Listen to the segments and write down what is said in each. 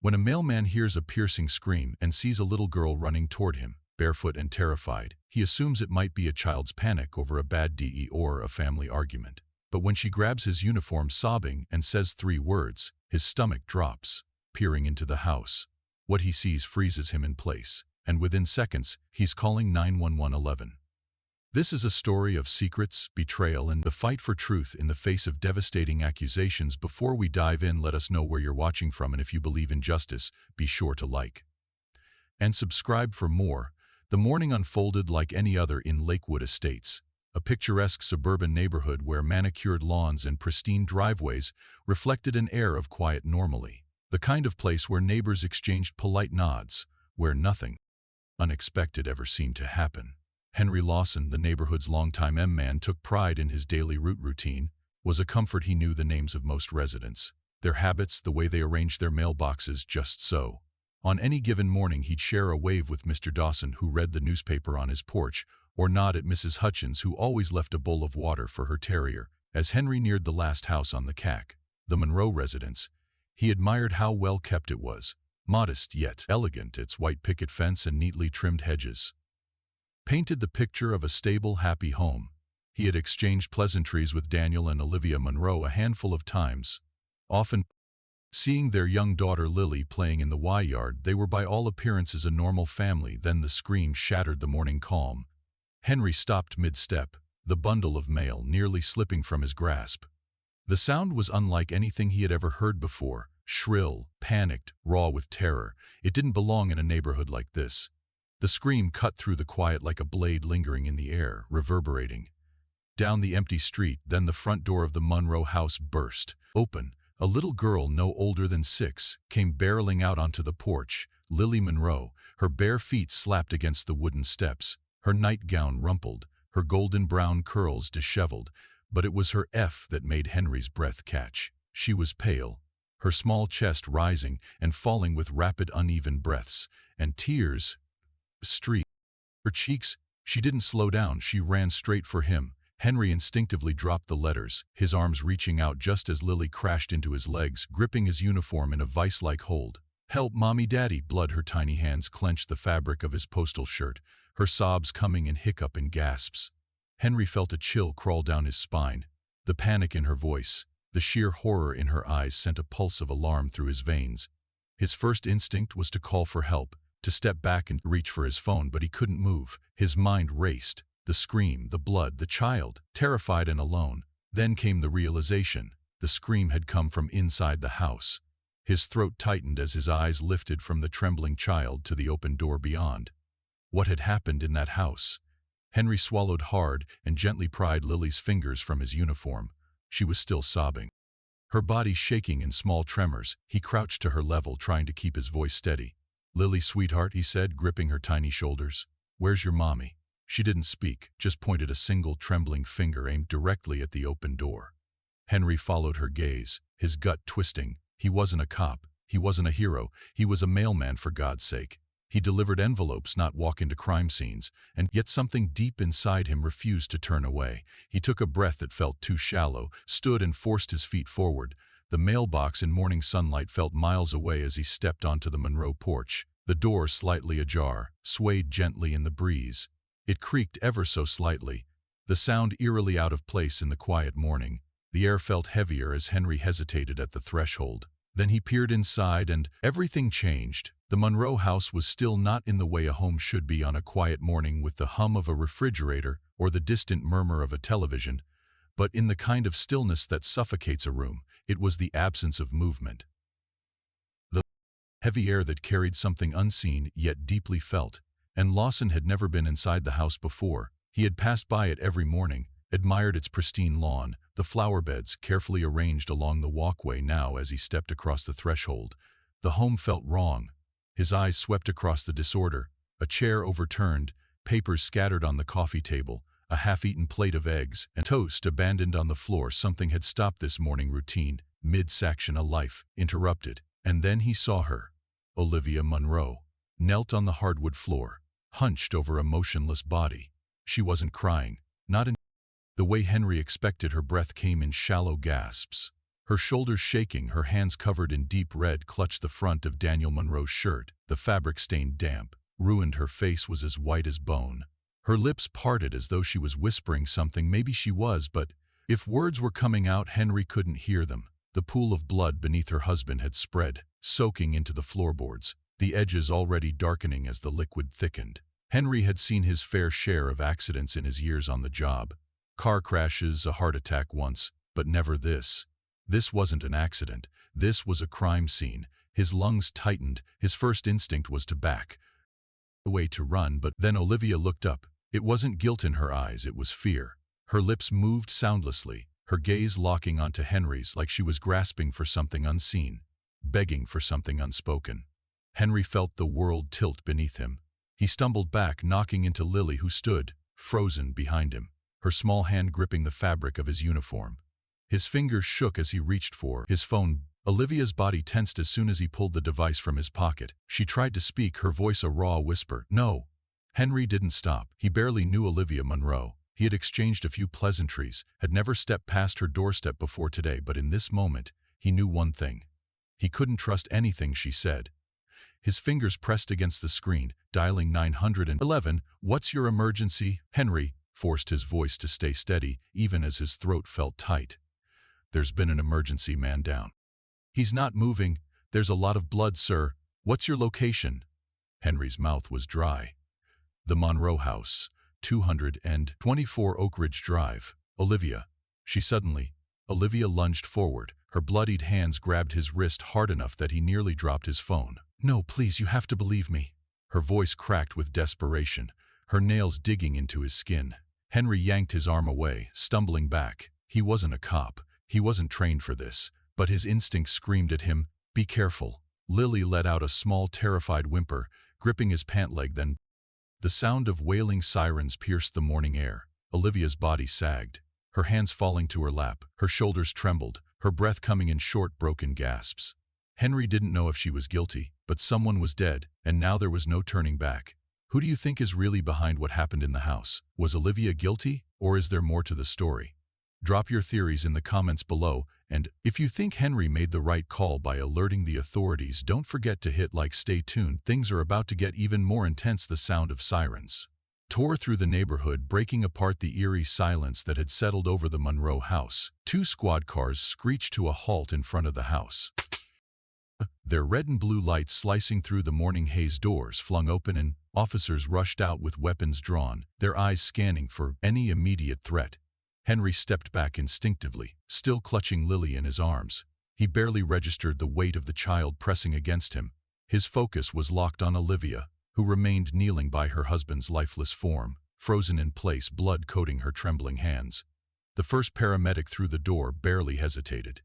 When a mailman hears a piercing scream and sees a little girl running toward him, barefoot and terrified, he assumes it might be a child's panic over a bad DE or a family argument. But when she grabs his uniform sobbing and says 3 words, his stomach drops. Peering into the house, what he sees freezes him in place, and within seconds, he's calling 911. This is a story of secrets, betrayal, and the fight for truth in the face of devastating accusations. Before we dive in, let us know where you're watching from, and if you believe in justice, be sure to like and subscribe for more. The morning unfolded like any other in Lakewood Estates, a picturesque suburban neighborhood where manicured lawns and pristine driveways reflected an air of quiet normalcy. The kind of place where neighbors exchanged polite nods, where nothing unexpected ever seemed to happen. Henry Lawson, the neighborhood's longtime M-man, took pride in his daily routine. Was a comfort he knew the names of most residents, their habits, the way they arranged their mailboxes, just so. On any given morning he'd share a wave with Mr. Dawson, who read the newspaper on his porch, or nod at Mrs. Hutchins, who always left a bowl of water for her terrier. As Henry neared the last house on the the Monroe residence, he admired how well kept it was. Modest yet elegant, its white picket fence and neatly trimmed hedges painted the picture of a stable, happy home. He had exchanged pleasantries with Daniel and Olivia Monroe a handful of times. Often, seeing their young daughter Lily playing in the Y-yard, they were by all appearances a normal family. Then the scream shattered the morning calm. Henry stopped mid-step, the bundle of mail nearly slipping from his grasp. The sound was unlike anything he had ever heard before, shrill, panicked, raw with terror. It didn't belong in a neighborhood like this. The scream cut through the quiet like a blade lingering in the air, reverberating down the empty street. Then the front door of the Monroe house burst open. A little girl no older than 6 came barreling out onto the porch. Lily Monroe, her bare feet slapped against the wooden steps, her nightgown rumpled, her golden brown curls disheveled. But it was her that made Henry's breath catch. She was pale, her small chest rising and falling with rapid uneven breaths, and tears streaked her cheeks. She didn't slow down, she ran straight for him. Henry instinctively dropped the letters, his arms reaching out just as Lily crashed into his legs, gripping his uniform in a vice-like hold. "Help, Mommy, Daddy!" Blood. Her tiny hands clenched the fabric of his postal shirt, her sobs coming in hiccup and gasps. Henry felt a chill crawl down his spine. The panic in her voice, the sheer horror in her eyes sent a pulse of alarm through his veins. His first instinct was to call for help, to step back and reach for his phone, but he couldn't move. His mind raced. The scream, the blood, the child, terrified and alone. Then came the realization. The scream had come from inside the house. His throat tightened as his eyes lifted from the trembling child to the open door beyond. What had happened in that house? Henry swallowed hard and gently pried Lily's fingers from his uniform. She was still sobbing, her body shaking in small tremors. He crouched to her level, trying to keep his voice steady. "Lily, sweetheart," he said, gripping her tiny shoulders. "Where's your mommy?" She didn't speak, just pointed a single trembling finger aimed directly at the open door. Henry followed her gaze, his gut twisting. He wasn't a cop. He wasn't a hero. He was a mailman, for God's sake. He delivered envelopes, not walk into crime scenes, and yet something deep inside him refused to turn away. He took a breath that felt too shallow, stood and forced his feet forward. The mailbox in morning sunlight felt miles away as he stepped onto the Monroe porch. The door, slightly ajar, swayed gently in the breeze. It creaked ever so slightly, the sound eerily out of place in the quiet morning. The air felt heavier as Henry hesitated at the threshold. Then he peered inside and everything changed. The Monroe house was still not in the way a home should be on a quiet morning, with the hum of a refrigerator or the distant murmur of a television, but in the kind of stillness that suffocates a room. It was the absence of movement. The heavy air that carried something unseen yet deeply felt. And Lawson had never been inside the house before. He had passed by it every morning, admired its pristine lawn, the flower beds carefully arranged along the walkway. Now, as he stepped across the threshold, the home felt wrong. His eyes swept across the disorder, a chair overturned, papers scattered on the coffee table, a half-eaten plate of eggs and toast abandoned on the floor. Something had stopped this morning routine, mid-section. A life interrupted. And then he saw her, Olivia Monroe, knelt on the hardwood floor, hunched over a motionless body. She wasn't crying, not in the way Henry expected. Her breath came in shallow gasps. Her shoulders shaking, her hands covered in deep red clutched the front of Daniel Monroe's shirt. The fabric stained damp, ruined. Her face was as white as bone. Her lips parted as though she was whispering something. Maybe she was, but if words were coming out, Henry couldn't hear them. The pool of blood beneath her husband had spread, soaking into the floorboards, the edges already darkening as the liquid thickened. Henry had seen his fair share of accidents in his years on the job. Car crashes, a heart attack once, but never this. This wasn't an accident. This was a crime scene. His lungs tightened. His first instinct was to back away, to run, but then Olivia looked up. It wasn't guilt in her eyes, it was fear. Her lips moved soundlessly, her gaze locking onto Henry's like she was grasping for something unseen, begging for something unspoken. Henry felt the world tilt beneath him. He stumbled back, knocking into Lily, who stood, frozen, behind him, her small hand gripping the fabric of his uniform. His fingers shook as he reached for his phone. Olivia's body tensed as soon as he pulled the device from his pocket. She tried to speak, her voice a raw whisper. No. Henry didn't stop. He barely knew Olivia Monroe. He had exchanged a few pleasantries, had never stepped past her doorstep before today, but in this moment, he knew one thing. He couldn't trust anything she said. His fingers pressed against the screen, dialing 911. What's your emergency? Henry forced his voice to stay steady, even as his throat felt tight. There's been an emergency, man down. He's not moving. There's a lot of blood, sir. What's your location? Henry's mouth was dry. The Monroe House, 224 Oak Ridge Drive. Olivia. Olivia lunged forward. Her bloodied hands grabbed his wrist hard enough that he nearly dropped his phone. No, please, you have to believe me. Her voice cracked with desperation, her nails digging into his skin. Henry yanked his arm away, stumbling back. He wasn't a cop. He wasn't trained for this, but his instincts screamed at him, be careful. Lily let out a small, terrified whimper, gripping his pant leg. Then the sound of wailing sirens pierced the morning air. Olivia's body sagged, her hands falling to her lap, her shoulders trembled, her breath coming in short, broken gasps. Henry didn't know if she was guilty, but someone was dead, and now there was no turning back. Who do you think is really behind what happened in the house? Was Olivia guilty, or is there more to the story? Drop your theories in the comments below, and if you think Henry made the right call by alerting the authorities, don't forget to hit like. Stay tuned, things are about to get even more intense. The sound of sirens tore through the neighborhood, breaking apart the eerie silence that had settled over the Monroe house. Two squad cars screeched to a halt in front of the house, their red and blue lights slicing through the morning haze. Doors flung open and officers rushed out with weapons drawn, their eyes scanning for any immediate threat. Henry stepped back instinctively, still clutching Lily in his arms. He barely registered the weight of the child pressing against him. His focus was locked on Olivia, who remained kneeling by her husband's lifeless form, frozen in place, blood coating her trembling hands. The first paramedic through the door barely hesitated.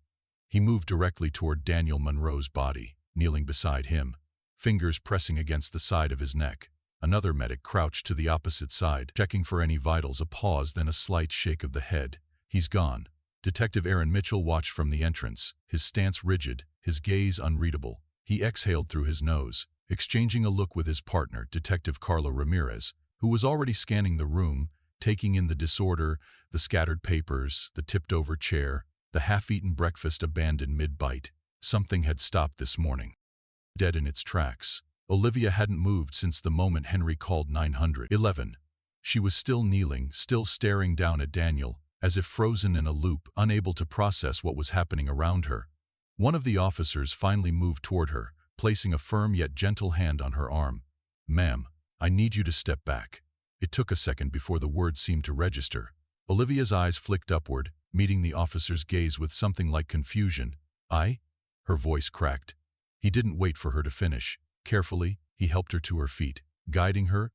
He moved directly toward Daniel Monroe's body, kneeling beside him, fingers pressing against the side of his neck. Another medic crouched to the opposite side, checking for any vitals. A pause, then a slight shake of the head. He's gone. Detective Aaron Mitchell watched from the entrance, his stance rigid, his gaze unreadable. He exhaled through his nose, exchanging a look with his partner, Detective Carla Ramirez, who was already scanning the room, taking in the disorder, the scattered papers, the tipped-over chair, the half-eaten breakfast abandoned mid-bite. Something had stopped this morning. Dead in its tracks. Olivia hadn't moved since the moment Henry called 911. She was still kneeling, still staring down at Daniel, as if frozen in a loop, unable to process what was happening around her. One of the officers finally moved toward her, placing a firm yet gentle hand on her arm. Ma'am, I need you to step back. It took a second before the words seemed to register. Olivia's eyes flicked upward, meeting the officer's gaze with something like confusion. I? Her voice cracked. He didn't wait for her to finish. Carefully, he helped her to her feet, guiding her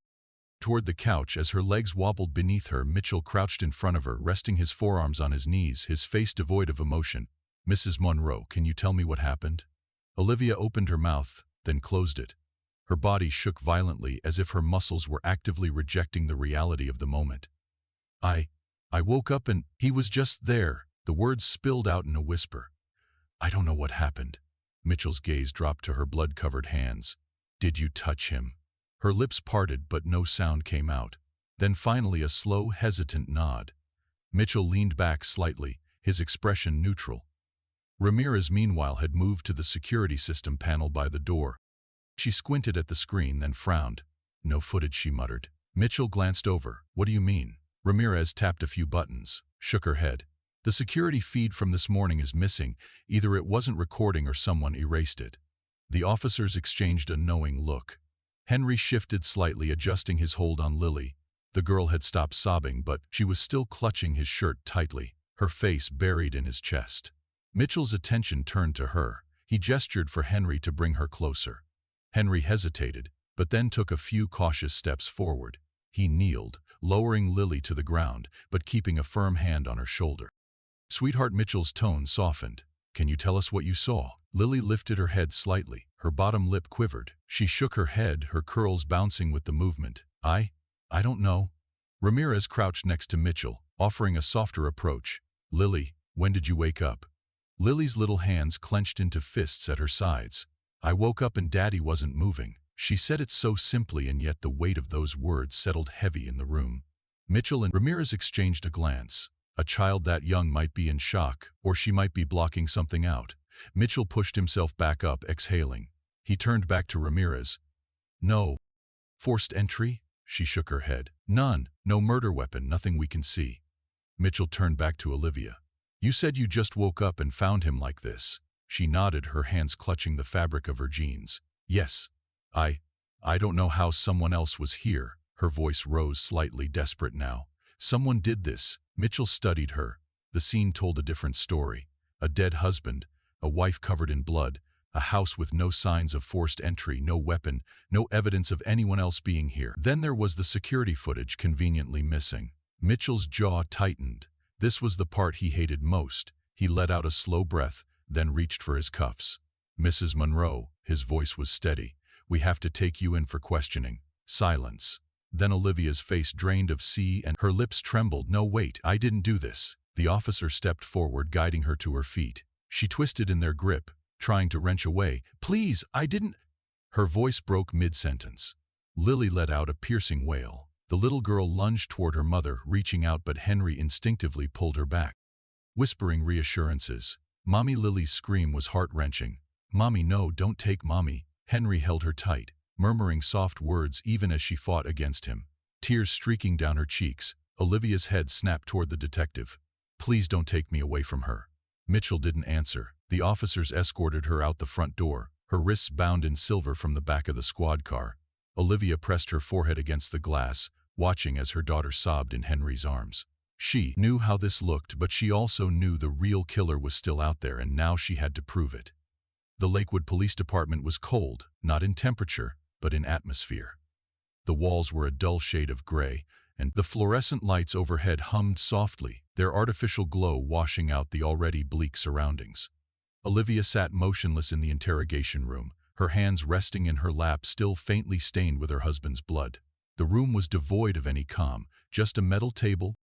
toward the couch. As her legs wobbled beneath her, Mitchell crouched in front of her, resting his forearms on his knees, his face devoid of emotion. Mrs. Monroe, can you tell me what happened? Olivia opened her mouth, then closed it. Her body shook violently, as if her muscles were actively rejecting the reality of the moment. I woke up and he was just there. The words spilled out in a whisper. I don't know what happened. Mitchell's gaze dropped to her blood-covered hands. Did you touch him? Her lips parted, but no sound came out. Then finally a slow, hesitant nod. Mitchell leaned back slightly, his expression neutral. Ramirez meanwhile had moved to the security system panel by the door. She squinted at the screen, then frowned. "No footage," she muttered. Mitchell glanced over. "What do you mean?" Ramirez tapped a few buttons, shook her head. "The security feed from this morning is missing. Either it wasn't recording or someone erased it." The officers exchanged a knowing look. Henry shifted slightly, adjusting his hold on Lily. The girl had stopped sobbing, but she was still clutching his shirt tightly, her face buried in his chest. Mitchell's attention turned to her. He gestured for Henry to bring her closer. Henry hesitated, but then took a few cautious steps forward. He kneeled, lowering Lily to the ground, but keeping a firm hand on her shoulder. "Sweetheart," Mitchell's tone softened. "Can you tell us what you saw?" Lily lifted her head slightly. Her bottom lip quivered. She shook her head, her curls bouncing with the movement. I don't know." Ramirez crouched next to Mitchell, offering a softer approach. "Lily, when did you wake up?" Lily's little hands clenched into fists at her sides. "I woke up and Daddy wasn't moving." She said it so simply, and yet the weight of those words settled heavy in the room. Mitchell and Ramirez exchanged a glance. A child that young might be in shock, or she might be blocking something out. Mitchell pushed himself back up, exhaling. He turned back to Ramirez. "No. Forced entry?" She shook her head. "None. No murder weapon, nothing we can see." Mitchell turned back to Olivia. "You said you just woke up and found him like this." She nodded, her hands clutching the fabric of her jeans. "Yes. I don't know how someone else was here." Her voice rose slightly, desperate now. "Someone did this." Mitchell studied her. The scene told a different story. A dead husband, a wife covered in blood, a house with no signs of forced entry, no weapon, no evidence of anyone else being here. Then there was the security footage, conveniently missing. Mitchell's jaw tightened. This was the part he hated most. He let out a slow breath, then reached for his cuffs. "Mrs. Monroe," his voice was steady, "we have to take you in for questioning." Silence. Then Olivia's face drained of sea and her lips trembled. "No, wait, I didn't do this." The officer stepped forward, guiding her to her feet. She twisted in their grip, trying to wrench away. "Please, I didn't—" Her voice broke mid-sentence. Lily let out a piercing wail. The little girl lunged toward her mother, reaching out, but Henry instinctively pulled her back, whispering reassurances. "Mommy." Lily's scream was heart-wrenching. "Mommy, no, don't take Mommy." Henry held her tight, murmuring soft words even as she fought against him. Tears streaking down her cheeks, Olivia's head snapped toward the detective. "Please don't take me away from her." Mitchell didn't answer. The officers escorted her out the front door, her wrists bound in silver from the back of the squad car. Olivia pressed her forehead against the glass, watching as her daughter sobbed in Henry's arms. She knew how this looked, but she also knew the real killer was still out there, and now she had to prove it. The Lakewood Police Department was cold, not in temperature, but in atmosphere. The walls were a dull shade of gray, and the fluorescent lights overhead hummed softly, their artificial glow washing out the already bleak surroundings. Olivia sat motionless in the interrogation room, her hands resting in her lap, still faintly stained with her husband's blood. The room was devoid of any calm, just a metal table,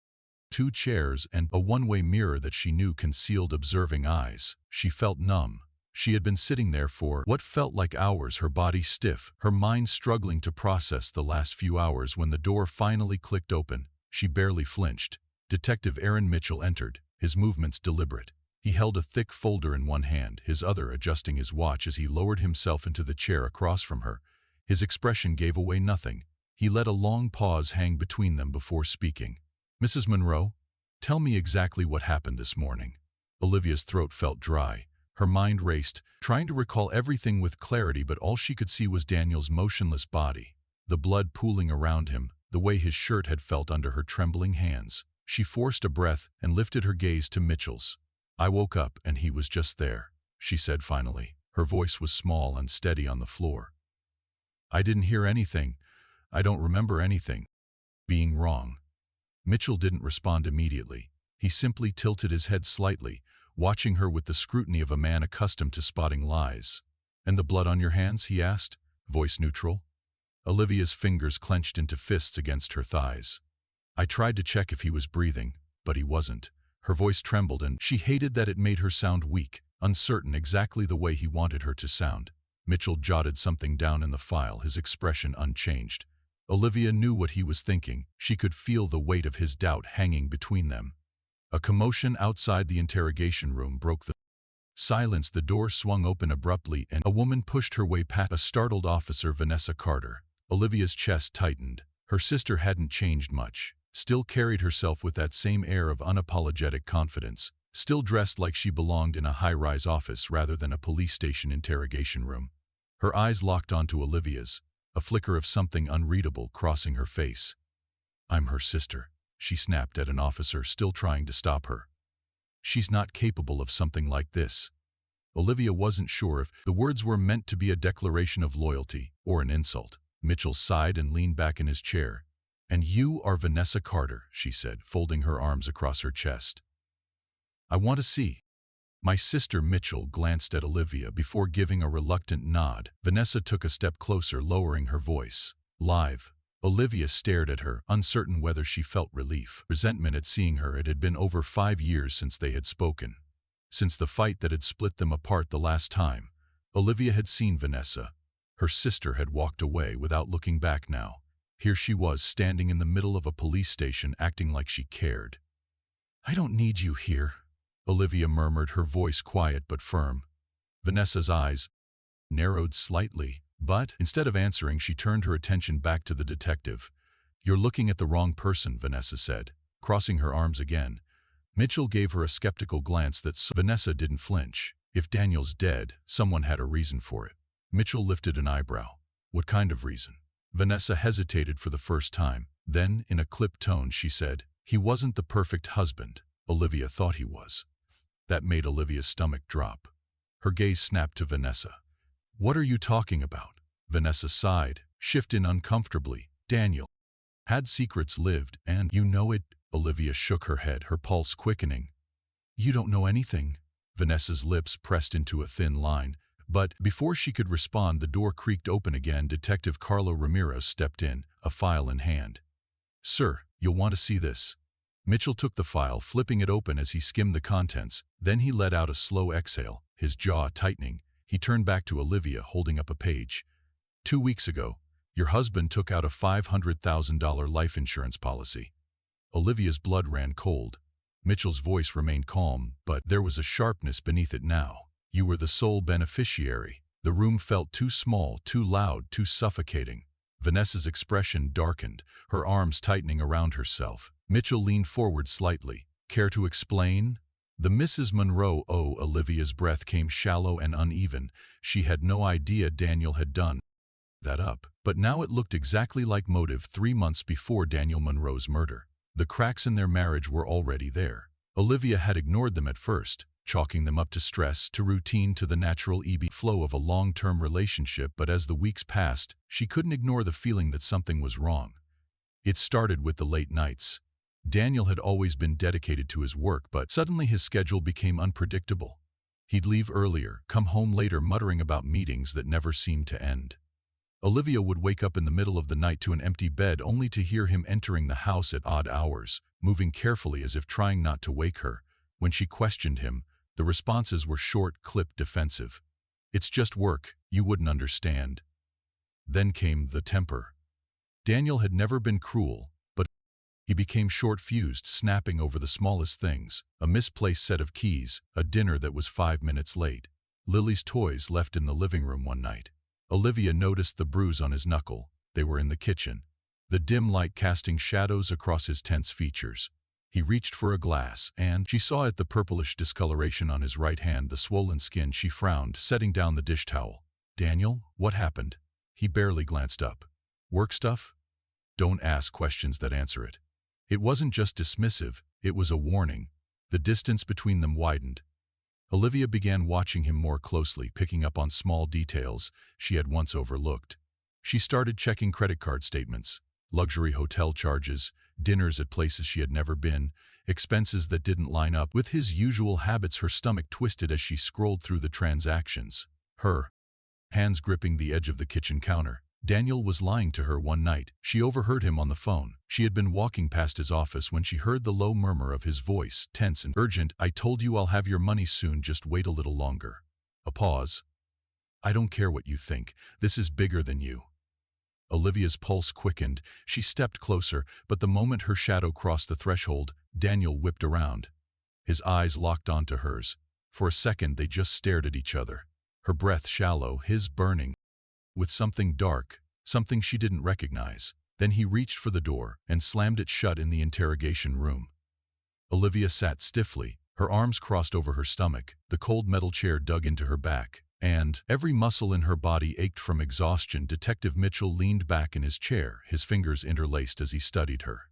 2 chairs, and a one-way mirror that she knew concealed observing eyes. She felt numb. She had been sitting there for what felt like hours, her body stiff, her mind struggling to process the last few hours. When the door finally clicked open, she barely flinched. Detective Aaron Mitchell entered, his movements deliberate. He held a thick folder in one hand, his other adjusting his watch as he lowered himself into the chair across from her. His expression gave away nothing. He let a long pause hang between them before speaking. "Mrs. Monroe, tell me exactly what happened this morning." Olivia's throat felt dry. Her mind raced, trying to recall everything with clarity, but all she could see was Daniel's motionless body, the blood pooling around him, the way his shirt had felt under her trembling hands. She forced a breath and lifted her gaze to Mitchell's. "I woke up and he was just there," she said finally. Her voice was small and steady on the floor. "I didn't hear anything. I don't remember anything being wrong." Mitchell didn't respond immediately. He simply tilted his head slightly, watching her with the scrutiny of a man accustomed to spotting lies. "And the blood on your hands?" he asked, voice neutral. Olivia's fingers clenched into fists against her thighs. "I tried to check if he was breathing, but he wasn't." Her voice trembled, and she hated that it made her sound weak, uncertain, exactly the way he wanted her to sound. Mitchell jotted something down in the file, his expression unchanged. Olivia knew what he was thinking. She could feel the weight of his doubt hanging between them. A commotion outside the interrogation room broke the Silence. The door swung open abruptly and a woman pushed her way past a startled officer, Vanessa Carter. Olivia's chest tightened. Her sister hadn't changed much, still carried herself with that same air of unapologetic confidence, still dressed like she belonged in a high-rise office rather than a police station interrogation room. Her eyes locked onto Olivia's, a flicker of something unreadable crossing her face. "I'm her sister," she snapped at an officer still trying to stop her. "She's not capable of something like this." Olivia wasn't sure if the words were meant to be a declaration of loyalty or an insult. Mitchell sighed and leaned back in his chair. "And you are Vanessa Carter," she said, folding her arms across her chest. "I want to see." "My sister." Mitchell glanced at Olivia before giving a reluctant nod. Vanessa took a step closer, lowering her voice. "Live." Olivia stared at her, uncertain whether she felt relief, resentment at seeing her. It had been over 5 years since they had spoken. Since the fight that had split them apart the last time, Olivia had seen Vanessa. Her sister had walked away without looking back now. Here she was, standing in the middle of a police station, acting like she cared. "I don't need you here," Olivia murmured, her voice quiet but firm. Vanessa's eyes narrowed slightly, but instead of answering, she turned her attention back to the detective. "You're looking at the wrong person," Vanessa said, crossing her arms again. Mitchell gave her a skeptical glance that Vanessa didn't flinch. If Daniel's dead, someone had a reason for it. Mitchell lifted an eyebrow. "What kind of reason?" Vanessa hesitated for the first time. Then, in a clipped tone, she said, "He wasn't the perfect husband Olivia thought he was." That made Olivia's stomach drop. Her gaze snapped to Vanessa. "What are you talking about?" Vanessa sighed, shifting uncomfortably. "Daniel had secrets, lived, and you know it." Olivia shook her head, her pulse quickening. "You don't know anything." Vanessa's lips pressed into a thin line. But before she could respond, the door creaked open again. Detective Carlo Ramirez stepped in, a file in hand. "Sir, you'll want to see this." Mitchell took the file, flipping it open as he skimmed the contents. Then he let out a slow exhale, his jaw tightening. He turned back to Olivia, holding up a page. "2 weeks ago, your husband took out a $500,000 life insurance policy." Olivia's blood ran cold. Mitchell's voice remained calm, but there was a sharpness beneath it now. "You were the sole beneficiary." The room felt too small, too loud, too suffocating. Vanessa's expression darkened, her arms tightening around herself. Mitchell leaned forward slightly. "Care to explain?" "The Mrs. Monroe." Oh, Olivia's breath came shallow and uneven. She had no idea Daniel had done that up. But now it looked exactly like motive 3 months before Daniel Monroe's murder. The cracks in their marriage were already there. Olivia had ignored them at first, chalking them up to stress, to routine, to the natural ebb flow of a long-term relationship. But as the weeks passed, she couldn't ignore the feeling that something was wrong. It started with the late nights. Daniel had always been dedicated to his work, but suddenly his schedule became unpredictable. He'd leave earlier, come home later, muttering about meetings that never seemed to end. Olivia would wake up in the middle of the night to an empty bed, only to hear him entering the house at odd hours, moving carefully as if trying not to wake her. When she questioned him, the responses were short, clipped, defensive. "It's just work, you wouldn't understand." Then came the temper. Daniel had never been cruel, but he became short-fused, snapping over the smallest things: a misplaced set of keys, a dinner that was 5 minutes late, Lily's toys left in the living room one night. Olivia noticed the bruise on his knuckle. They were in the kitchen, the dim light casting shadows across his tense features. He reached for a glass, and she saw it, the purplish discoloration on his right hand, the swollen skin. She frowned, setting down the dish towel. "Daniel, what happened?" He barely glanced up. "Work stuff?" "Don't ask questions that answer it." It wasn't just dismissive, it was a warning. The distance between them widened. Olivia began watching him more closely, picking up on small details she had once overlooked. She started checking credit card statements, luxury hotel charges, dinners at places she had never been, expenses that didn't line up with his usual habits. Her stomach twisted as she scrolled through the transactions, her hands gripping the edge of the kitchen counter. Daniel was lying to her one night. She overheard him on the phone. She had been walking past his office when she heard the low murmur of his voice, tense and urgent. "I told you I'll have your money soon, just wait a little longer." A pause. "I don't care what you think. This is bigger than you." Olivia's pulse quickened. She stepped closer, but the moment her shadow crossed the threshold, Daniel whipped around. His eyes locked onto hers. For a second they just stared at each other. Her breath shallow, his burning with something dark, something she didn't recognize. Then he reached for the door and slammed it shut in the interrogation room. Olivia sat stiffly, her arms crossed over her stomach, the cold metal chair dug into her back, and every muscle in her body ached from exhaustion. Detective Mitchell leaned back in his chair, his fingers interlaced as he studied her.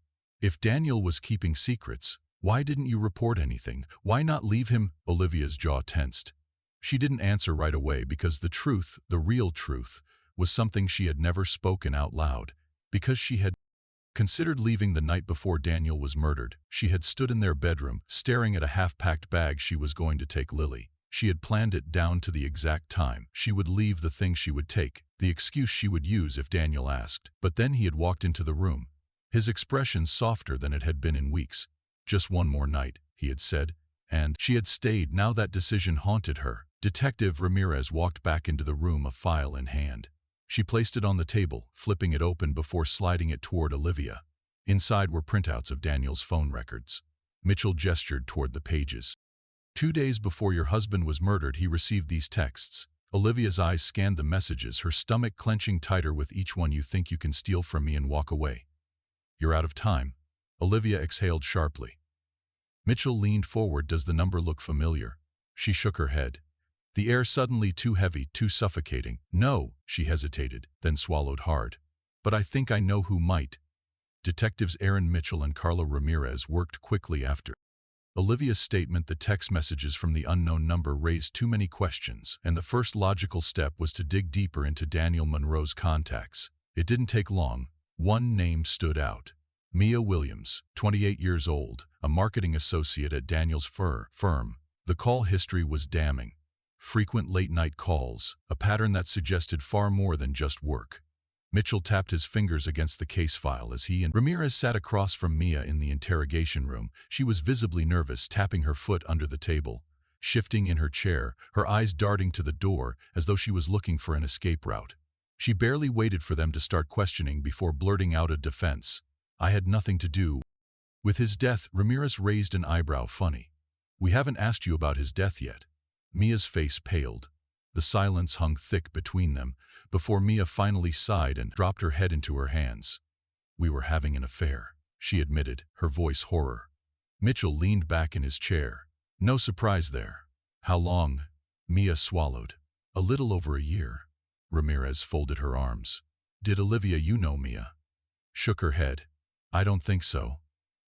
If Daniel was keeping secrets, why didn't you report anything? Why not leave him? Olivia's jaw tensed. She didn't answer right away because the truth, the real truth, was something she had never spoken out loud. Because she had considered leaving the night before Daniel was murdered. She had stood in their bedroom, staring at a half-packed bag she was going to take Lily. She had planned it down to the exact time she would leave, the thing she would take, the excuse she would use if Daniel asked. But then he had walked into the room, his expression softer than it had been in weeks. Just one more night, he had said, and she had stayed. Now that decision haunted her. Detective Ramirez walked back into the room, a file in hand. She placed it on the table, flipping it open before sliding it toward Olivia. Inside were printouts of Daniel's phone records. Mitchell gestured toward the pages. 2 days before your husband was murdered, he received these texts. Olivia's eyes scanned the messages, her stomach clenching tighter with each one. You think you can steal from me and walk away. You're out of time. Olivia exhaled sharply. Mitchell leaned forward. Does the number look familiar? She shook her head. The air suddenly too heavy, too suffocating. No, she hesitated, then swallowed hard. But I think I know who might. Detectives Aaron Mitchell and Carla Ramirez worked quickly after Olivia's statement. The text messages from the unknown number raised too many questions, and the first logical step was to dig deeper into Daniel Monroe's contacts. It didn't take long. One name stood out. Mia Williams, 28 years old, a marketing associate at Daniel's firm. The call history was damning. Frequent late-night calls, a pattern that suggested far more than just work. Mitchell tapped his fingers against the case file as he and Ramirez sat across from Mia in the interrogation room. She was visibly nervous, tapping her foot under the table, shifting in her chair, her eyes darting to the door as though she was looking for an escape route. She barely waited for them to start questioning before blurting out a defense. I had nothing to do with his death. Ramirez raised an eyebrow. Funny. We haven't asked you about his death yet. Mia's face paled. The silence hung thick between them before Mia finally sighed and dropped her head into her hands. We were having an affair, she admitted, her voice horror. Mitchell leaned back in his chair. No surprise there. How long? Mia swallowed. A little over a year. Ramirez folded her arms. Did Olivia, you know Mia? Shook her head. I don't think so.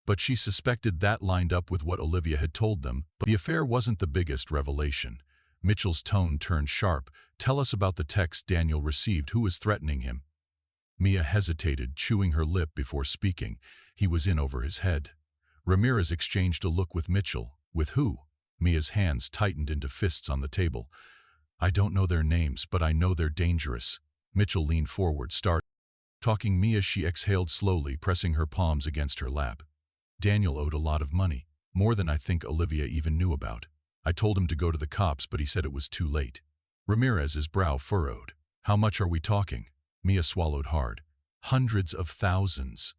But she suspected that lined up with what Olivia had told them. But the affair wasn't the biggest revelation. Mitchell's tone turned sharp. Tell us about the text Daniel received. Who was threatening him? Mia hesitated, chewing her lip before speaking. He was in over his head. Ramirez exchanged a look with Mitchell. With who? Mia's hands tightened into fists on the table. I don't know their names, but I know they're dangerous. Mitchell leaned forward, talking Mia. She exhaled slowly, pressing her palms against her lap. Daniel owed a lot of money, more than I think Olivia even knew about. I told him to go to the cops, but he said it was too late. Ramirez's brow furrowed. How much are we talking? Mia swallowed hard. Hundreds of thousands.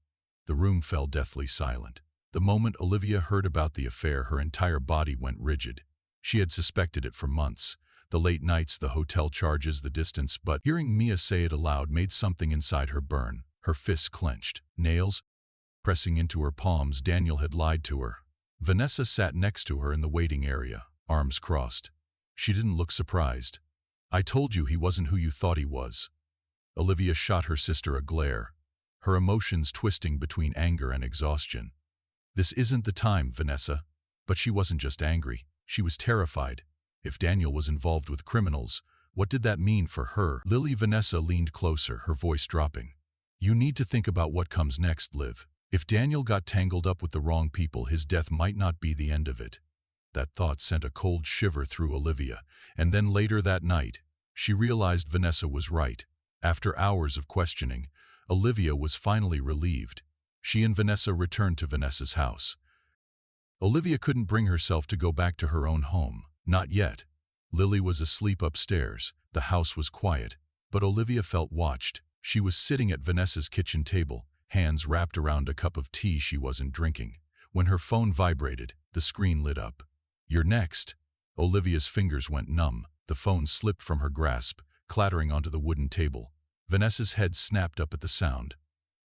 The room fell deathly silent. The moment Olivia heard about the affair, her entire body went rigid. She had suspected it for months. The late nights, the hotel charges, the distance, but hearing Mia say it aloud made something inside her burn. Her fists clenched, nails pressing into her palms. Daniel had lied to her. Vanessa sat next to her in the waiting area, arms crossed. She didn't look surprised. I told you he wasn't who you thought he was. Olivia shot her sister a glare, her emotions twisting between anger and exhaustion. This isn't the time, Vanessa. But she wasn't just angry. She was terrified. If Daniel was involved with criminals, what did that mean for her? Lily. Vanessa leaned closer, her voice dropping. You need to think about what comes next, Liv. If Daniel got tangled up with the wrong people, his death might not be the end of it. That thought sent a cold shiver through Olivia, and then later that night, she realized Vanessa was right. After hours of questioning, Olivia was finally relieved. She and Vanessa returned to Vanessa's house. Olivia couldn't bring herself to go back to her own home. Not yet. Lily was asleep upstairs. The house was quiet, but Olivia felt watched. She was sitting at Vanessa's kitchen table, hands wrapped around a cup of tea she wasn't drinking. When her phone vibrated, the screen lit up. You're next. Olivia's fingers went numb. The phone slipped from her grasp, clattering onto the wooden table. Vanessa's head snapped up at the sound.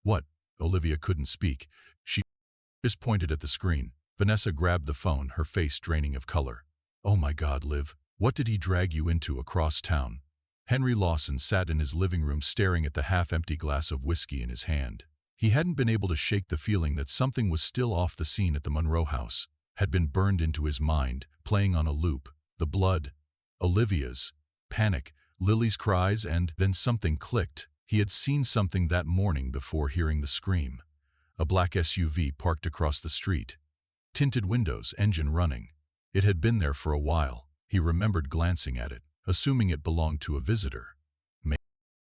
What? Olivia couldn't speak. She just pointed at the screen. Vanessa grabbed the phone, her face draining of color. Oh my God, Liv. What did he drag you into across town? Henry Lawson sat in his living room staring at the half-empty glass of whiskey in his hand. He hadn't been able to shake the feeling that something was still off. The scene at the Monroe house had been burned into his mind, playing on a loop. The blood, Olivia's panic, Lily's cries, and then something clicked. He had seen something that morning before hearing the scream. A black SUV parked across the street. Tinted windows, engine running. It had been there for a while. He remembered glancing at it, assuming it belonged to a visitor. Maybe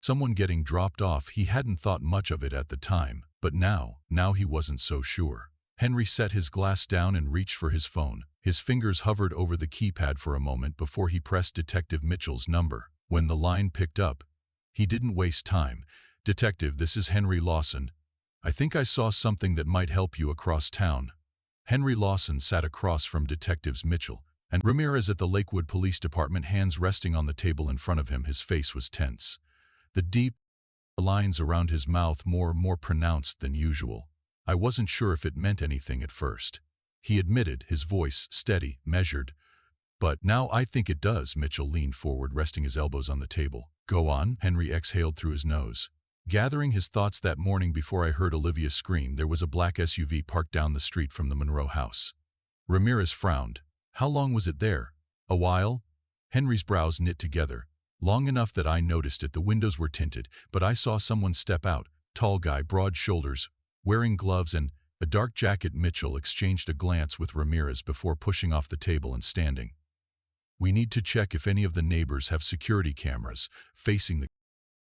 someone getting dropped off. He hadn't thought much of it at the time, but now he wasn't so sure. Henry set his glass down and reached for his phone. His fingers hovered over the keypad for a moment before he pressed Detective Mitchell's number. When the line picked up, he didn't waste time. Detective, this is Henry Lawson. I think I saw something that might help you across town. Henry Lawson sat across from Detectives Mitchell and Ramirez at the Lakewood Police Department, hands resting on the table in front of him. His face was tense. The deep lines around his mouth more pronounced than usual. I wasn't sure if it meant anything at first, he admitted, his voice steady, measured. But now I think it does. Mitchell leaned forward, resting his elbows on the table. Go on, Henry exhaled through his nose. Gathering his thoughts, that morning before I heard Olivia scream, there was a black SUV parked down the street from the Monroe house. Ramirez frowned. How long was it there? A while? Henry's brows knit together. Long enough that I noticed it. The windows were tinted, but I saw someone step out. Tall guy, broad shoulders, wearing gloves and a dark jacket. Mitchell exchanged a glance with Ramirez before pushing off the table and standing. We need to check if any of the neighbors have security cameras facing the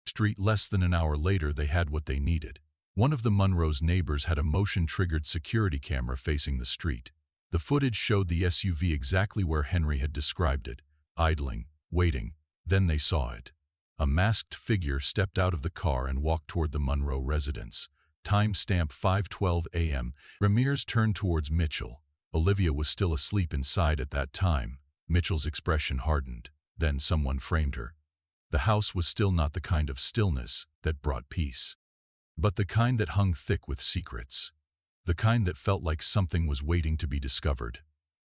street. Less than an hour later, they had what they needed. One of the Monroe's neighbors had a motion-triggered security camera facing the street. The footage showed the SUV exactly where Henry had described it, idling, waiting. Then they saw it. A masked figure stepped out of the car and walked toward the Monroe residence. Timestamp 5:12 a.m. Ramirez turned towards Mitchell. Olivia was still asleep inside at that time. Mitchell's expression hardened. Then someone framed her. The house was still not the kind of stillness that brought peace, but the kind that hung thick with secrets. The kind that felt like something was waiting to be discovered.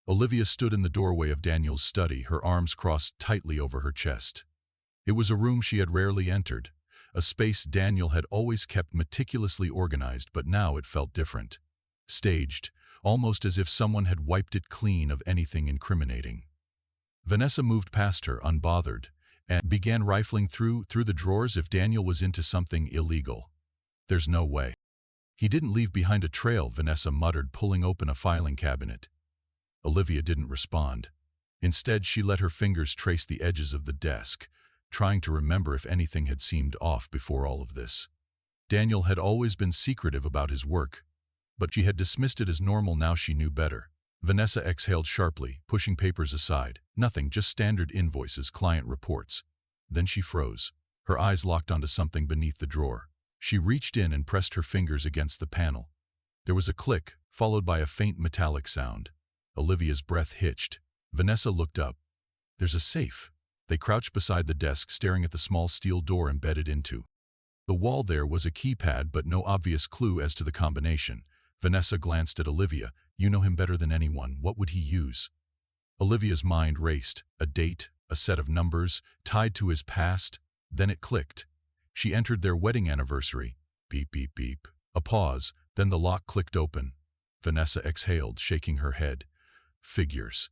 Olivia stood in the doorway of Daniel's study, her arms crossed tightly over her chest. It was a room she had rarely entered, a space Daniel had always kept meticulously organized, but now it felt different. Staged, almost as if someone had wiped it clean of anything incriminating. Vanessa moved past her, unbothered, and began rifling through the drawers. If Daniel was into something illegal, there's no way he didn't leave behind a trail, Vanessa muttered, pulling open a filing cabinet. Olivia didn't respond. Instead, she let her fingers trace the edges of the desk, trying to remember if anything had seemed off before all of this. Daniel had always been secretive about his work, but she had dismissed it as normal. Now she knew better. Vanessa exhaled sharply, pushing papers aside. Nothing, just standard invoices, client reports. Then she froze. Her eyes locked onto something beneath the drawer. She reached in and pressed her fingers against the panel. There was a click, followed by a faint metallic sound. Olivia's breath hitched. Vanessa looked up. There's a safe. They crouched beside the desk, staring at the small steel door embedded into the wall. There was a keypad, but no obvious clue as to the combination. Vanessa glanced at Olivia. You know him better than anyone. What would he use? Olivia's mind raced. A date, a set of numbers, tied to his past. Then it clicked. She entered their wedding anniversary. Beep, beep, beep. A pause, then the lock clicked open. Vanessa exhaled, shaking her head. Figures.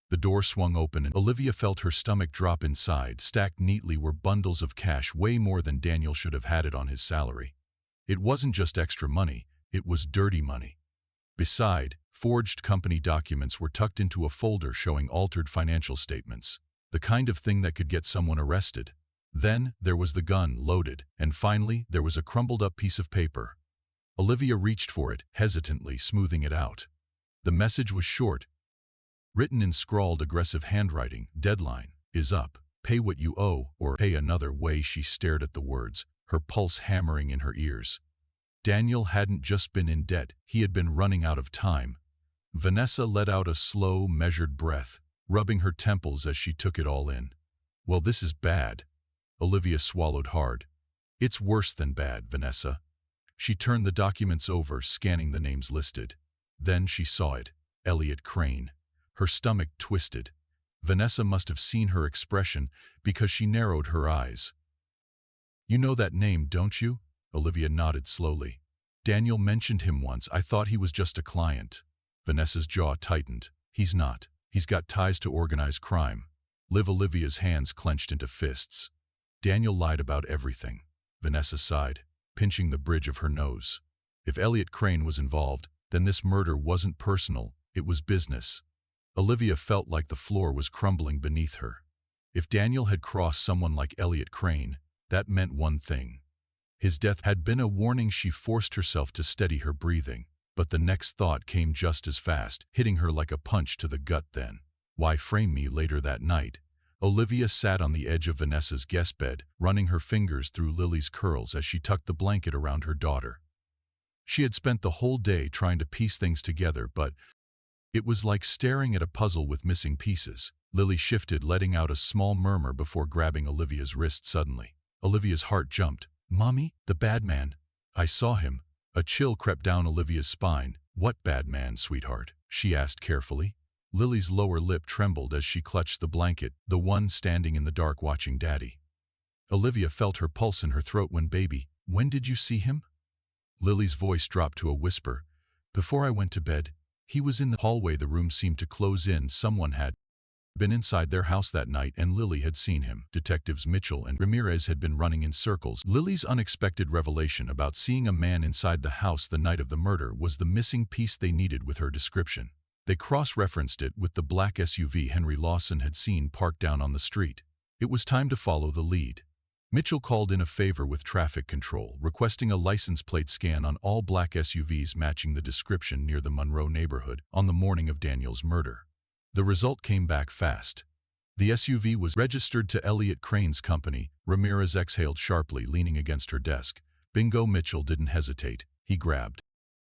The door swung open and Olivia felt her stomach drop. Inside, stacked neatly, were bundles of cash, way more than Daniel should have had it on his salary. It wasn't just extra money, it was dirty money. Beside, forged company documents were tucked into a folder showing altered financial statements, the kind of thing that could get someone arrested. Then there was the gun, loaded, and finally there was a crumpled-up piece of paper. Olivia reached for it, hesitantly, smoothing it out. The message was short, written in scrawled, aggressive handwriting. Deadline is up. Pay what you owe, or pay another way. She stared at the words, her pulse hammering in her ears. Daniel hadn't just been in debt, he had been running out of time. Vanessa let out a slow, measured breath. rubbing her temples as she took it all in. Well, this is bad. Olivia swallowed hard. It's worse than bad, Vanessa. She turned the documents over, scanning the names listed. Then she saw it. Elliot Crane. Her stomach twisted. Vanessa must have seen her expression because she narrowed her eyes. You know that name, don't you? Olivia nodded slowly. Daniel mentioned him once. I thought he was just a client. Vanessa's jaw tightened. He's not. He's got ties to organized crime. Olivia's hands clenched into fists. Daniel lied about everything. Vanessa sighed, pinching the bridge of her nose. If Elliot Crane was involved, then this murder wasn't personal, it was business. Olivia felt like the floor was crumbling beneath her. If Daniel had crossed someone like Elliot Crane, that meant one thing. His death had been a warning. She forced herself to steady her breathing, but the next thought came just as fast, hitting her like a punch to the gut then. Why frame me? Later that night, Olivia sat on the edge of Vanessa's guest bed, running her fingers through Lily's curls as she tucked the blanket around her daughter. She had spent the whole day trying to piece things together, but it was like staring at a puzzle with missing pieces. Lily shifted, letting out a small murmur before grabbing Olivia's wrist suddenly. Olivia's heart jumped. Mommy, the bad man. I saw him. A chill crept down Olivia's spine. What bad man, sweetheart? She asked carefully. Lily's lower lip trembled as she clutched the blanket, the one standing in the dark watching Daddy. Olivia felt her pulse in her throat. When did you see him? Lily's voice dropped to a whisper. Before I went to bed. He was in the hallway. The room seemed to close in. Someone had been inside their house that night, and Lily had seen him. Detectives Mitchell and Ramirez had been running in circles. Lily's unexpected revelation about seeing a man inside the house the night of the murder was the missing piece they needed with her description. They cross-referenced it with the black SUV Henry Lawson had seen parked down on the street. It was time to follow the lead. Mitchell called in a favor with traffic control, requesting a license plate scan on all black SUVs matching the description near the Monroe neighborhood on the morning of Daniel's murder. The result came back fast. The SUV was registered to Elliot Crane's company. Ramirez exhaled sharply, leaning against her desk. Bingo! Mitchell didn't hesitate. He grabbed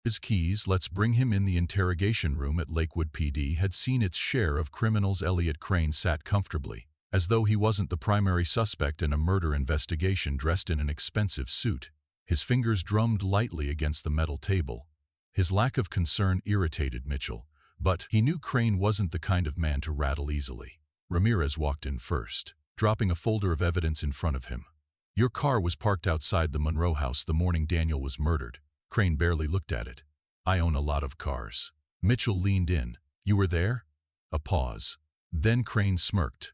his keys. Let's bring him in. The interrogation room at Lakewood PD had seen its share of criminals. Elliot Crane sat comfortably, as though he wasn't the primary suspect in a murder investigation, dressed in an expensive suit. His fingers drummed lightly against the metal table. His lack of concern irritated Mitchell, but he knew Crane wasn't the kind of man to rattle easily. Ramirez walked in first, dropping a folder of evidence in front of him. Your car was parked outside the Monroe house the morning Daniel was murdered. Crane barely looked at it. I own a lot of cars. Mitchell leaned in. You were there? A pause. Then Crane smirked.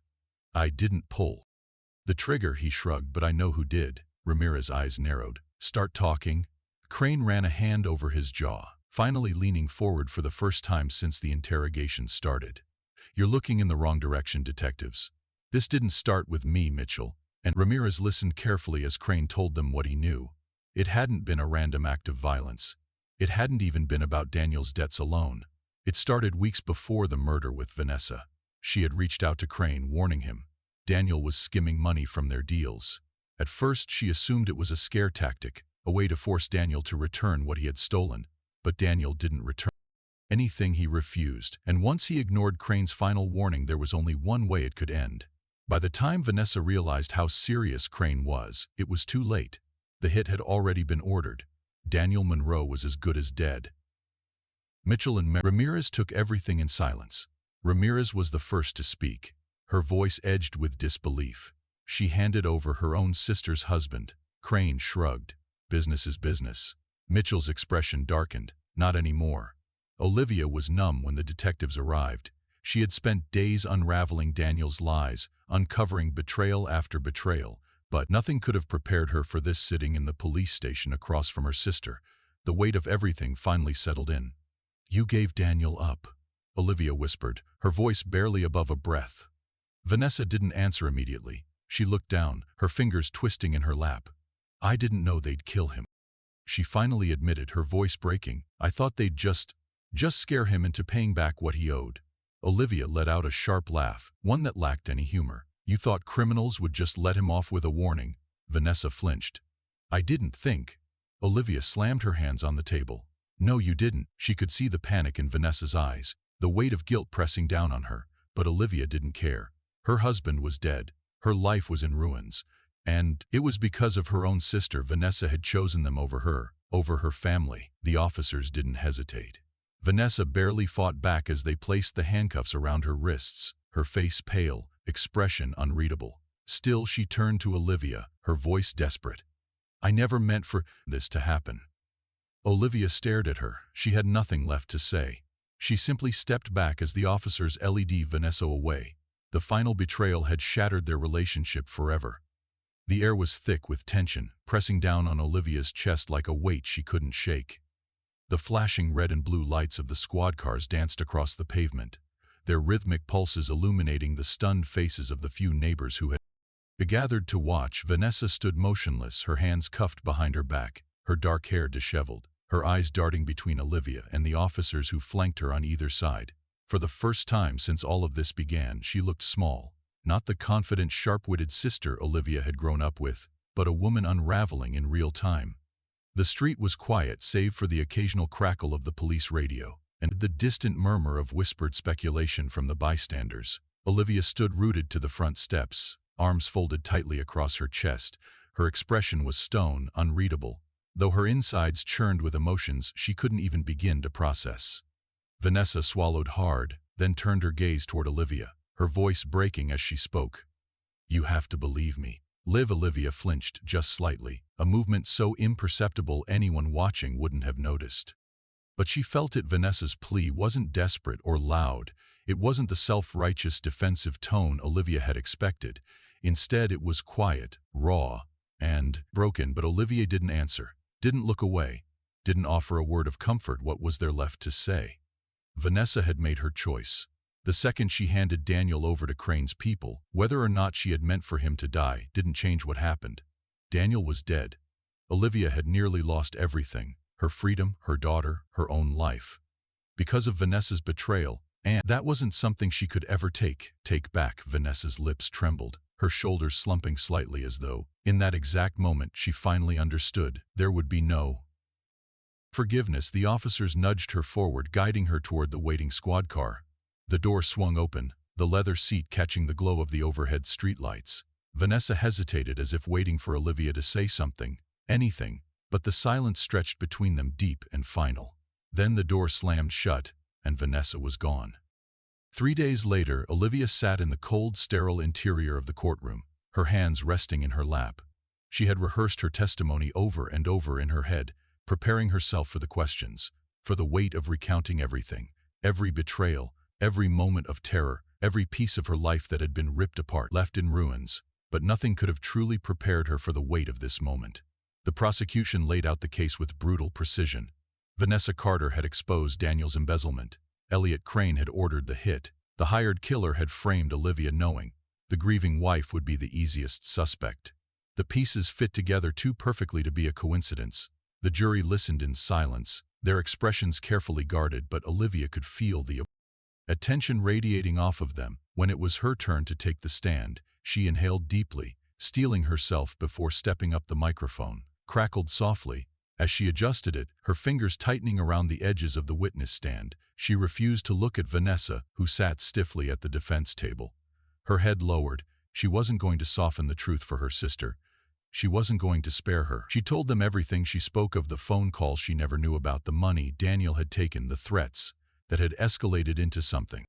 I didn't pull the trigger, he shrugged, but I know who did. Ramirez's eyes narrowed. Start talking. Crane ran a hand over his jaw, finally leaning forward for the first time since the interrogation started. You're looking in the wrong direction, detectives. This didn't start with me, Mitchell. And Ramirez listened carefully as Crane told them what he knew. It hadn't been a random act of violence. It hadn't even been about Daniel's debts alone. It started weeks before the murder with Vanessa. She had reached out to Crane, warning him. Daniel was skimming money from their deals. At first, she assumed it was a scare tactic, a way to force Daniel to return what he had stolen. But Daniel didn't return anything. He refused, and once he ignored Crane's final warning, there was only one way it could end. By the time Vanessa realized how serious Crane was, it was too late. The hit had already been ordered. Daniel Monroe was as good as dead. Mitchell and Ramirez took everything in silence. Ramirez was the first to speak. Her voice edged with disbelief. She handed over her own sister's husband. Crane shrugged. Business is business. Mitchell's expression darkened. Not anymore. Olivia was numb when the detectives arrived. She had spent days unraveling Daniel's lies, uncovering betrayal after betrayal, but nothing could have prepared her for this. Sitting in the police station across from her sister, the weight of everything finally settled in. You gave Daniel up, Olivia whispered, her voice barely above a breath. Vanessa didn't answer immediately. She looked down, her fingers twisting in her lap. I didn't know they'd kill him, she finally admitted, her voice breaking. I thought they'd just scare him into paying back what he owed. Olivia let out a sharp laugh, one that lacked any humor. You thought criminals would just let him off with a warning? Vanessa flinched. I didn't think. Olivia slammed her hands on the table. No, you didn't. She could see the panic in Vanessa's eyes, the weight of guilt pressing down on her. but Olivia didn't care. Her husband was dead. Her life was in ruins. And it was because of her own sister. Vanessa had chosen them over her family. The officers didn't hesitate. Vanessa barely fought back as they placed the handcuffs around her wrists, her face pale, expression unreadable. Still, she turned to Olivia, her voice desperate. "I never meant for this to happen." Olivia stared at her. She had nothing left to say. She simply stepped back as the officers led Vanessa away. The final betrayal had shattered their relationship forever. The air was thick with tension, pressing down on Olivia's chest like a weight she couldn't shake. The flashing red and blue lights of the squad cars danced across the pavement, their rhythmic pulses illuminating the stunned faces of the few neighbors who had gathered to watch. Vanessa stood motionless, her hands cuffed behind her back, her dark hair disheveled, her eyes darting between Olivia and the officers who flanked her on either side. For the first time since all of this began, she looked small. Not the confident, sharp-witted sister Olivia had grown up with, but a woman unraveling in real time. The street was quiet save for the occasional crackle of the police radio, and the distant murmur of whispered speculation from the bystanders. Olivia stood rooted to the front steps, arms folded tightly across her chest. Her expression was stone, unreadable. Though her insides churned with emotions she couldn't even begin to process. Vanessa swallowed hard, then turned her gaze toward Olivia, her voice breaking as she spoke. "You have to believe me." Olivia flinched just slightly, a movement so imperceptible anyone watching wouldn't have noticed. But she felt it. Vanessa's plea wasn't desperate or loud. It wasn't the self-righteous defensive tone Olivia had expected. Instead, it was quiet, raw, and broken. But Olivia didn't answer, didn't look away, didn't offer a word of comfort. What was there left to say? Vanessa had made her choice. The second she handed Daniel over to Crane's people, whether or not she had meant for him to die didn't change what happened. Daniel was dead. Olivia had nearly lost everything, her freedom, her daughter, her own life. Because of Vanessa's betrayal, and that wasn't something she could ever take back. Vanessa's lips trembled, her shoulders slumping slightly as though, in that exact moment, she finally understood there would be no forgiveness. The officers nudged her forward, guiding her toward the waiting squad car. The door swung open, the leather seat catching the glow of the overhead streetlights. Vanessa hesitated as if waiting for Olivia to say something, anything, but the silence stretched between them deep and final. Then the door slammed shut, and Vanessa was gone. 3 days later, Olivia sat in the cold, sterile interior of the courtroom, her hands resting in her lap. She had rehearsed her testimony over and over in her head, preparing herself for the questions, for the weight of recounting everything, every betrayal, every moment of terror, every piece of her life that had been ripped apart, left in ruins. But nothing could have truly prepared her for the weight of this moment. The prosecution laid out the case with brutal precision. Vanessa Carter had exposed Daniel's embezzlement. Elliot Crane had ordered the hit. The hired killer had framed Olivia, knowing the grieving wife would be the easiest suspect. The pieces fit together too perfectly to be a coincidence. The jury listened in silence, their expressions carefully guarded, but Olivia could feel the attention radiating off of them. When it was her turn to take the stand, she inhaled deeply, steeling herself before stepping up. The microphone crackled softly. As she adjusted it, her fingers tightening around the edges of the witness stand, she refused to look at Vanessa, who sat stiffly at the defense table. Her head lowered. She wasn't going to soften the truth for her sister. She wasn't going to spare her. She told them everything. She spoke of the phone call she never knew about, the money Daniel had taken, the threats that had escalated into something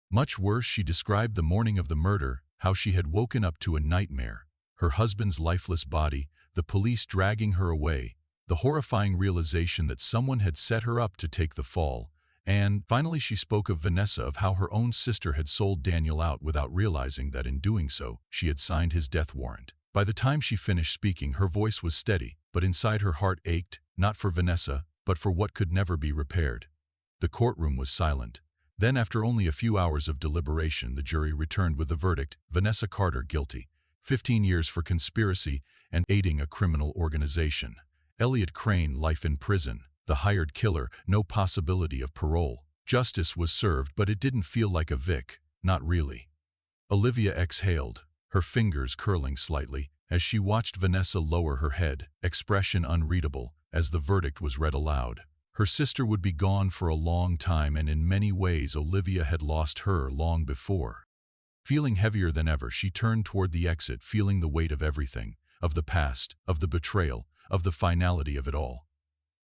much worse. She described the morning of the murder, how she had woken up to a nightmare, her husband's lifeless body, the police dragging her away, the horrifying realization that someone had set her up to take the fall, and finally she spoke of Vanessa, of how her own sister had sold Daniel out without realizing that in doing so, she had signed his death warrant. By the time she finished speaking, her voice was steady, but inside her heart ached, not for Vanessa, but for what could never be repaired. The courtroom was silent. Then, after only a few hours of deliberation, the jury returned with the verdict: Vanessa Carter guilty, 15 years for conspiracy and aiding a criminal organization. Elliot Crane, life in prison. The hired killer, no possibility of parole. Justice was served, but it didn't feel like a Vic, not really. Olivia exhaled, her fingers curling slightly, as she watched Vanessa lower her head, expression unreadable, as the verdict was read aloud. Her sister would be gone for a long time, and in many ways Olivia had lost her long before. Feeling heavier than ever, she turned toward the exit, feeling the weight of everything, of the past, of the betrayal, of the finality of it all.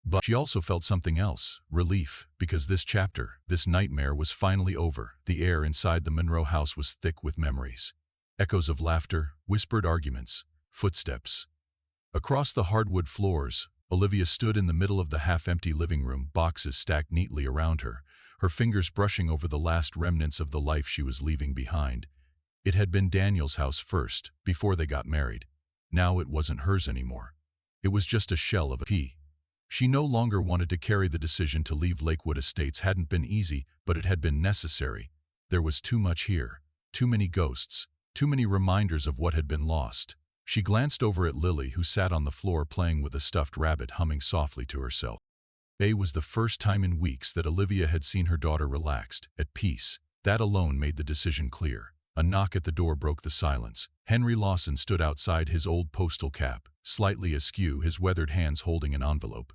But she also felt something else, relief, because this chapter, this nightmare was finally over. The air inside the Monroe house was thick with memories. Echoes of laughter, whispered arguments, footsteps. Across the hardwood floors, Olivia stood in the middle of the half-empty living room, boxes stacked neatly around her, her fingers brushing over the last remnants of the life she was leaving behind. It had been Daniel's house first, before they got married. Now it wasn't hers anymore. It was just a shell of a pea. She no longer wanted to carry the decision to leave Lakewood Estates. Hadn't been easy, but it had been necessary. There was too much here. Too many ghosts. Too many reminders of what had been lost. She glanced over at Lily, who sat on the floor playing with a stuffed rabbit, humming softly to herself. It was the first time in weeks that Olivia had seen her daughter relaxed, at peace. That alone made the decision clear. A knock at the door broke the silence. Henry Lawson stood outside, his old postal cap slightly askew, his weathered hands holding an envelope.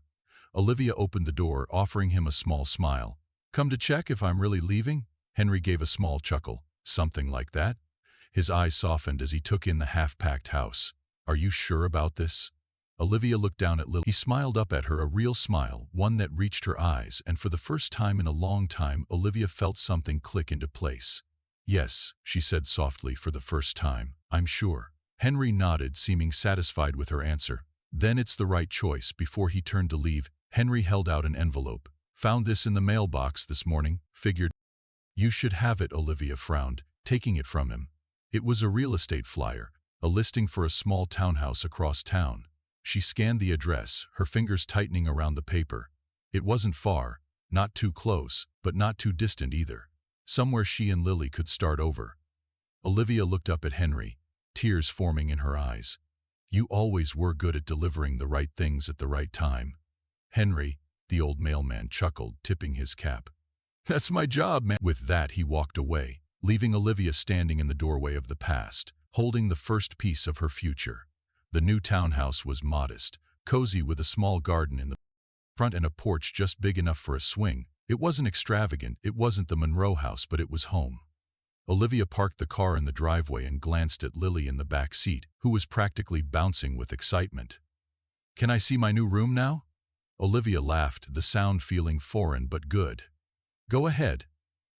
Olivia opened the door, offering him a small smile. "Come to check if I'm really leaving?" Henry gave a small chuckle. "Something like that?" His eyes softened as he took in the half-packed house. "Are you sure about this?" Olivia looked down at Lily. He smiled up at her, a real smile, one that reached her eyes, and for the first time in a long time, Olivia felt something click into place. "Yes," she said softly, "for the first time, I'm sure." Henry nodded, seeming satisfied with her answer. "Then it's the right choice." Before he turned to leave, Henry held out an envelope. "Found this in the mailbox this morning. Figured you should have it." Olivia frowned, taking it from him. It was a real estate flyer, a listing for a small townhouse across town. She scanned the address, her fingers tightening around the paper. It wasn't far, not too close, but not too distant either. Somewhere she and Lily could start over. Olivia looked up at Henry, tears forming in her eyes. "You always were good at delivering the right things at the right time." "Henry," the old mailman chuckled, tipping his cap. "That's my job, man." With that, he walked away, leaving Olivia standing in the doorway of the past, holding the first piece of her future. The new townhouse was modest, cozy, with a small garden in the front and a porch just big enough for a swing. It wasn't extravagant, it wasn't the Monroe house, but it was home. Olivia parked the car in the driveway and glanced at Lily in the back seat, who was practically bouncing with excitement. "Can I see my new room now?" Olivia laughed, the sound feeling foreign but good. "Go ahead."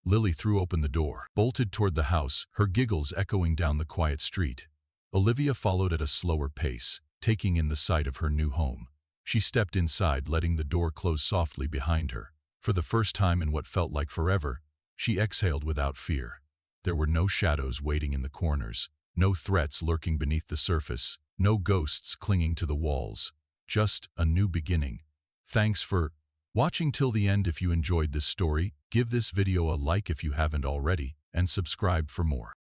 Lily threw open the door, bolted toward the house, her giggles echoing down the quiet street. Olivia followed at a slower pace, taking in the sight of her new home. She stepped inside, letting the door close softly behind her. For the first time in what felt like forever, she exhaled without fear. There were no shadows waiting in the corners, no threats lurking beneath the surface, no ghosts clinging to the walls. Just a new beginning. Thanks for watching till the end. If you enjoyed this story, give this video a like if you haven't already, and subscribe for more.